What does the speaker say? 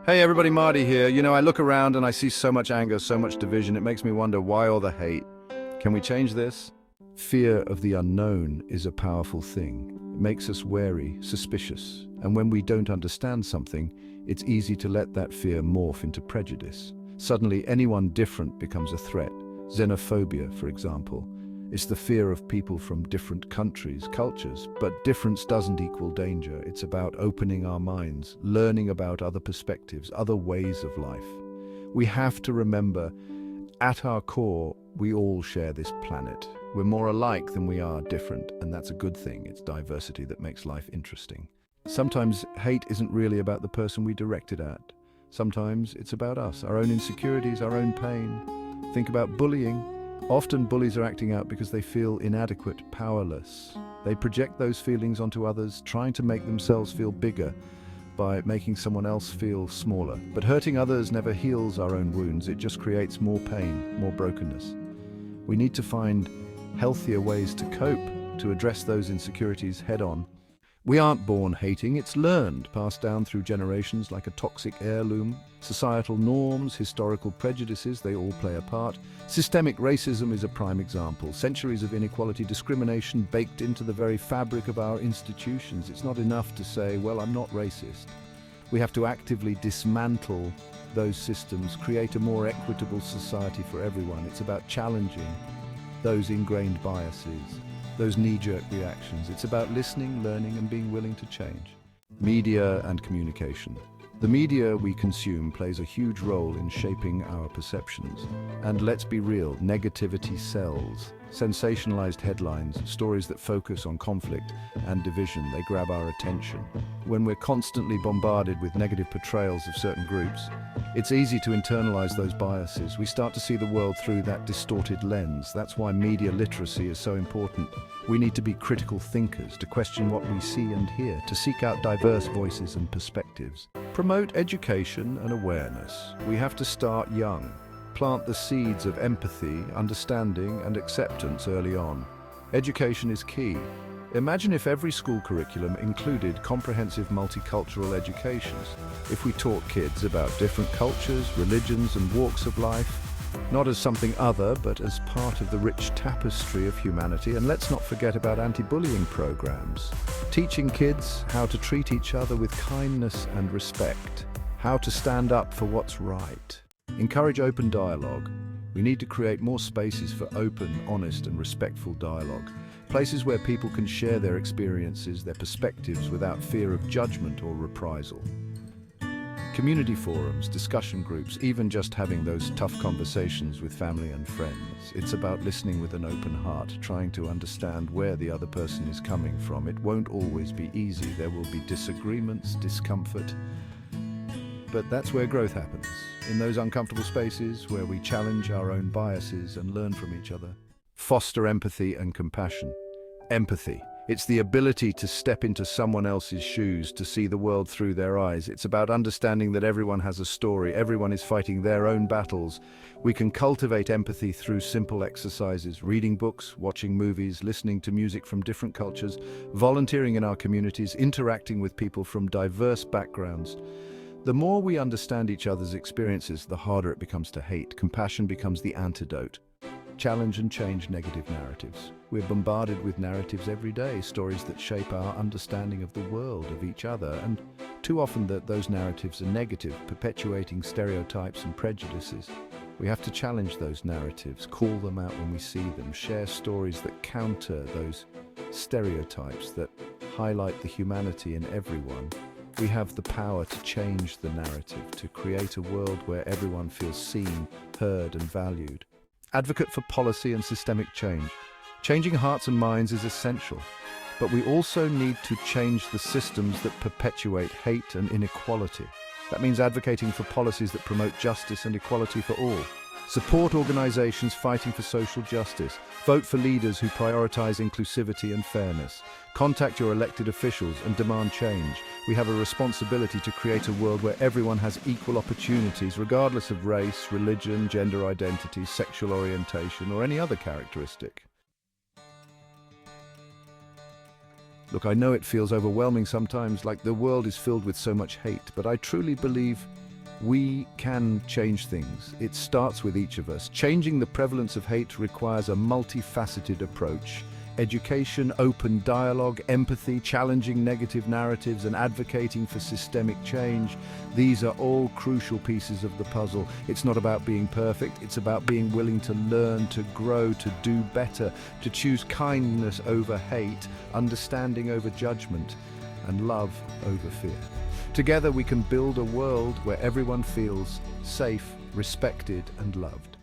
Hey everybody, Marty here. I look around and I see so much anger, so much division. It makes me wonder why all the hate. Can we change this? Fear of the unknown is a powerful thing. It makes us wary, suspicious, and when we don't understand something, it's easy to let that fear morph into prejudice. Suddenly, anyone different becomes a threat. Xenophobia, for example. It's the fear of people from different countries, cultures, but difference doesn't equal danger. It's about opening our minds, learning about other perspectives, other ways of life. We have to remember, at our core, we all share this planet. We're more alike than we are different, and that's a good thing. It's diversity that makes life interesting. Sometimes hate isn't really about the person we direct it at. Sometimes it's about us, our own insecurities, our own pain. Think about bullying. Often bullies are acting out because they feel inadequate, powerless. They project those feelings onto others, trying to make themselves feel bigger by making someone else feel smaller. But hurting others never heals our own wounds, it just creates more pain, more brokenness. We need to find healthier ways to cope, to address those insecurities head on. We aren't born hating, it's learned, passed down through generations like a toxic heirloom. Societal norms, historical prejudices, they all play a part. Systemic racism is a prime example. Centuries of inequality, discrimination baked into the very fabric of our institutions. It's not enough to say, well, I'm not racist. We have to actively dismantle those systems, create a more equitable society for everyone. It's about challenging those ingrained biases, those knee-jerk reactions. It's about listening, learning, and being willing to change. Media and communication. The media we consume plays a huge role in shaping our perceptions. And let's be real, negativity sells. Sensationalized headlines, stories that focus on conflict and division, they grab our attention. When we're constantly bombarded with negative portrayals of certain groups, it's easy to internalize those biases. We start to see the world through that distorted lens. That's why media literacy is so important. We need to be critical thinkers, to question what we see and hear, to seek out diverse voices and perspectives. Promote education and awareness. We have to start young. Plant the seeds of empathy, understanding, and acceptance early on. Education is key. Imagine if every school curriculum included comprehensive multicultural educations. If we taught kids about different cultures, religions, and walks of life, not as something other, but as part of the rich tapestry of humanity. And let's not forget about anti-bullying programs. Teaching kids how to treat each other with kindness and respect, how to stand up for what's right. Encourage open dialogue. We need to create more spaces for open, honest, and respectful dialogue. Places where people can share their experiences, their perspectives without fear of judgment or reprisal. Community forums, discussion groups, even just having those tough conversations with family and friends. It's about listening with an open heart, trying to understand where the other person is coming from. It won't always be easy. There will be disagreements, discomfort. But that's where growth happens, in those uncomfortable spaces where we challenge our own biases and learn from each other. Foster empathy and compassion. Empathy. It's the ability to step into someone else's shoes, to see the world through their eyes. It's about understanding that everyone has a story, everyone is fighting their own battles. We can cultivate empathy through simple exercises, reading books, watching movies, listening to music from different cultures, volunteering in our communities, interacting with people from diverse backgrounds. The more we understand each other's experiences, the harder it becomes to hate. Compassion becomes the antidote. Challenge and change negative narratives. We're bombarded with narratives every day, stories that shape our understanding of the world, of each other, and too often those narratives are negative, perpetuating stereotypes and prejudices. We have to challenge those narratives, call them out when we see them, share stories that counter those stereotypes, that highlight the humanity in everyone. We have the power to change the narrative, to create a world where everyone feels seen, heard, and valued. Advocate for policy and systemic change. Changing hearts and minds is essential, but we also need to change the systems that perpetuate hate and inequality. That means advocating for policies that promote justice and equality for all. Support organizations fighting for social justice. Vote for leaders who prioritize inclusivity and fairness. Contact your elected officials and demand change. We have a responsibility to create a world where everyone has equal opportunities, regardless of race, religion, gender identity, sexual orientation, or any other characteristic. Look, I know it feels overwhelming sometimes, like the world is filled with so much hate, but I truly believe We can change things. It starts with each of us. Changing the prevalence of hate requires a multifaceted approach. Education, open dialogue, empathy, challenging negative narratives, and advocating for systemic change. These are all crucial pieces of the puzzle. It's not about being perfect, it's about being willing to learn, to grow, to do better, to choose kindness over hate, understanding over judgment, and love over fear. Together we can build a world where everyone feels safe, respected, and loved.